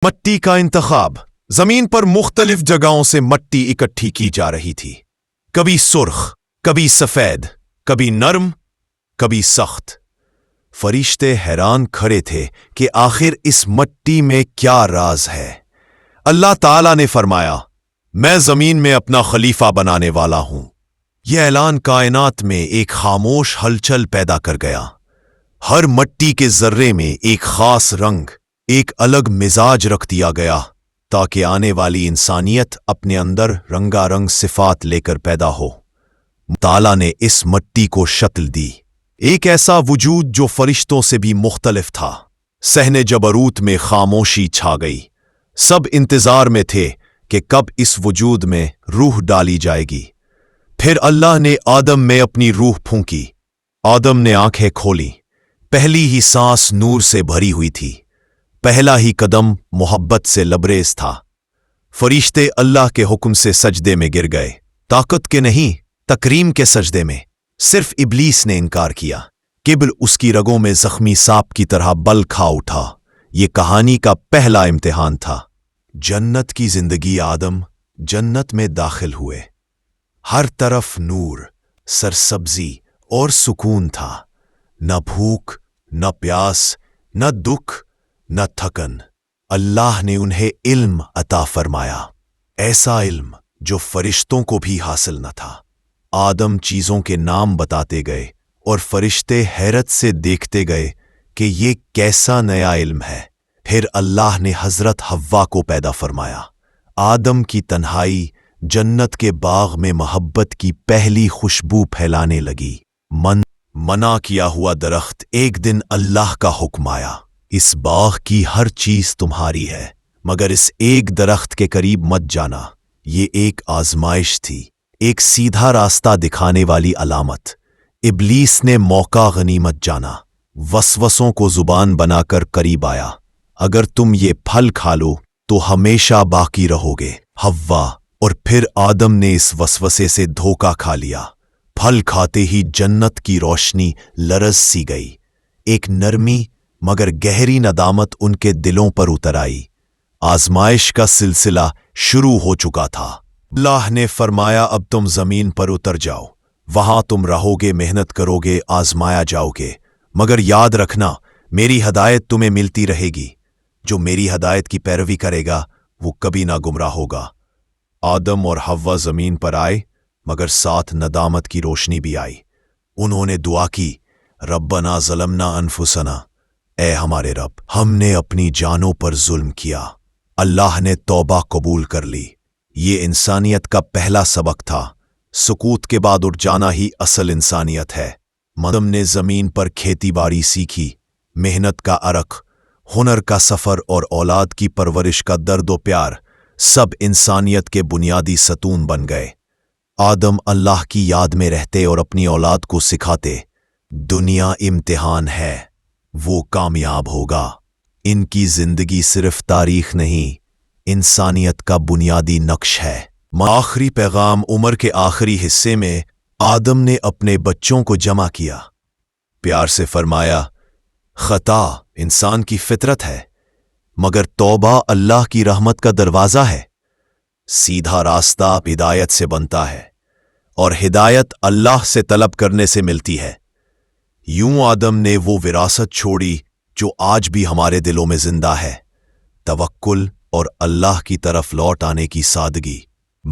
مٹی کا انتخاب۔ زمین پر مختلف جگہوں سے مٹی اکٹھی کی جا رہی تھی، کبھی سرخ، کبھی سفید، کبھی نرم، کبھی سخت۔ فرشتے حیران کھڑے تھے کہ آخر اس مٹی میں کیا راز ہے۔ اللہ تعالیٰ نے فرمایا، میں زمین میں اپنا خلیفہ بنانے والا ہوں۔ یہ اعلان کائنات میں ایک خاموش ہلچل پیدا کر گیا۔ ہر مٹی کے ذرے میں ایک خاص رنگ، ایک الگ مزاج رکھ دیا گیا تاکہ آنے والی انسانیت اپنے اندر رنگا رنگ صفات لے کر پیدا ہو۔ تعالیٰ نے اس مٹی کو شکل دی، ایک ایسا وجود جو فرشتوں سے بھی مختلف تھا۔ صحن جبروت میں خاموشی چھا گئی۔ سب انتظار میں تھے کہ کب اس وجود میں روح ڈالی جائے گی۔ پھر اللہ نے آدم میں اپنی روح پھونکی۔ آدم نے آنکھیں کھولی۔ پہلی ہی سانس نور سے بھری ہوئی تھی، پہلا ہی قدم محبت سے لبریز تھا۔ فرشتے اللہ کے حکم سے سجدے میں گر گئے، طاقت کے نہیں، تکریم کے سجدے میں۔ صرف ابلیس نے انکار کیا۔ کبر اس کی رگوں میں زخمی سانپ کی طرح بل کھا اٹھا۔ یہ کہانی کا پہلا امتحان تھا۔ جنت کی زندگی۔ آدم جنت میں داخل ہوئے۔ ہر طرف نور، سرسبزی اور سکون تھا۔ نہ بھوک، نہ پیاس، نہ دکھ، نہ تھکن۔ اللہ نے انہیں علم عطا فرمایا، ایسا علم جو فرشتوں کو بھی حاصل نہ تھا۔ آدم چیزوں کے نام بتاتے گئے اور فرشتے حیرت سے دیکھتے گئے کہ یہ کیسا نیا علم ہے۔ پھر اللہ نے حضرت حوا کو پیدا فرمایا۔ آدم کی تنہائی جنت کے باغ میں محبت کی پہلی خوشبو پھیلانے لگی۔ منع کیا ہوا درخت۔ ایک دن اللہ کا حکم آیا، اس باغ کی ہر چیز تمہاری ہے، مگر اس ایک درخت کے قریب مت جانا۔ یہ ایک آزمائش تھی، ایک سیدھا راستہ دکھانے والی علامت۔ ابلیس نے موقع غنیمت جانا، وسوسوں کو زبان بنا کر قریب آیا۔ اگر تم یہ پھل کھا لو تو ہمیشہ باقی رہو گے۔ حوا اور پھر آدم نے اس وسوسے سے دھوکہ کھا لیا۔ پھل کھاتے ہی جنت کی روشنی لرز سی گئی۔ ایک نرمی مگر گہری ندامت ان کے دلوں پر اتر آئی۔ آزمائش کا سلسلہ شروع ہو چکا تھا۔ اللہ نے فرمایا، اب تم زمین پر اتر جاؤ، وہاں تم رہو گے، محنت کرو گے، آزمایا جاؤ گے، مگر یاد رکھنا میری ہدایت تمہیں ملتی رہے گی۔ جو میری ہدایت کی پیروی کرے گا وہ کبھی نہ گمراہ ہوگا۔ آدم اور حوا زمین پر آئے، مگر ساتھ ندامت کی روشنی بھی آئی۔ انہوں نے دعا کی، ربنا ظلمنا انفسنا، اے ہمارے رب، ہم نے اپنی جانوں پر ظلم کیا۔ اللہ نے توبہ قبول کر لی۔ یہ انسانیت کا پہلا سبق تھا۔ سکوت کے بعد اٹھ جانا ہی اصل انسانیت ہے۔ آدم نے زمین پر کھیتی باڑی سیکھی، محنت کا عرق، ہنر کا سفر اور اولاد کی پرورش کا درد و پیار، سب انسانیت کے بنیادی ستون بن گئے۔ آدم اللہ کی یاد میں رہتے اور اپنی اولاد کو سکھاتے، دنیا امتحان ہے، وہ کامیاب ہوگا۔ ان کی زندگی صرف تاریخ نہیں، انسانیت کا بنیادی نقش ہے۔ آخری پیغام۔ عمر کے آخری حصے میں آدم نے اپنے بچوں کو جمع کیا، پیار سے فرمایا، خطا انسان کی فطرت ہے، مگر توبہ اللہ کی رحمت کا دروازہ ہے۔ سیدھا راستہ ہدایت سے بنتا ہے اور ہدایت اللہ سے طلب کرنے سے ملتی ہے۔ یوں آدم نے وہ وراثت چھوڑی جو آج بھی ہمارے دلوں میں زندہ ہے، توکل اور اللہ کی طرف لوٹ آنے کی سادگی۔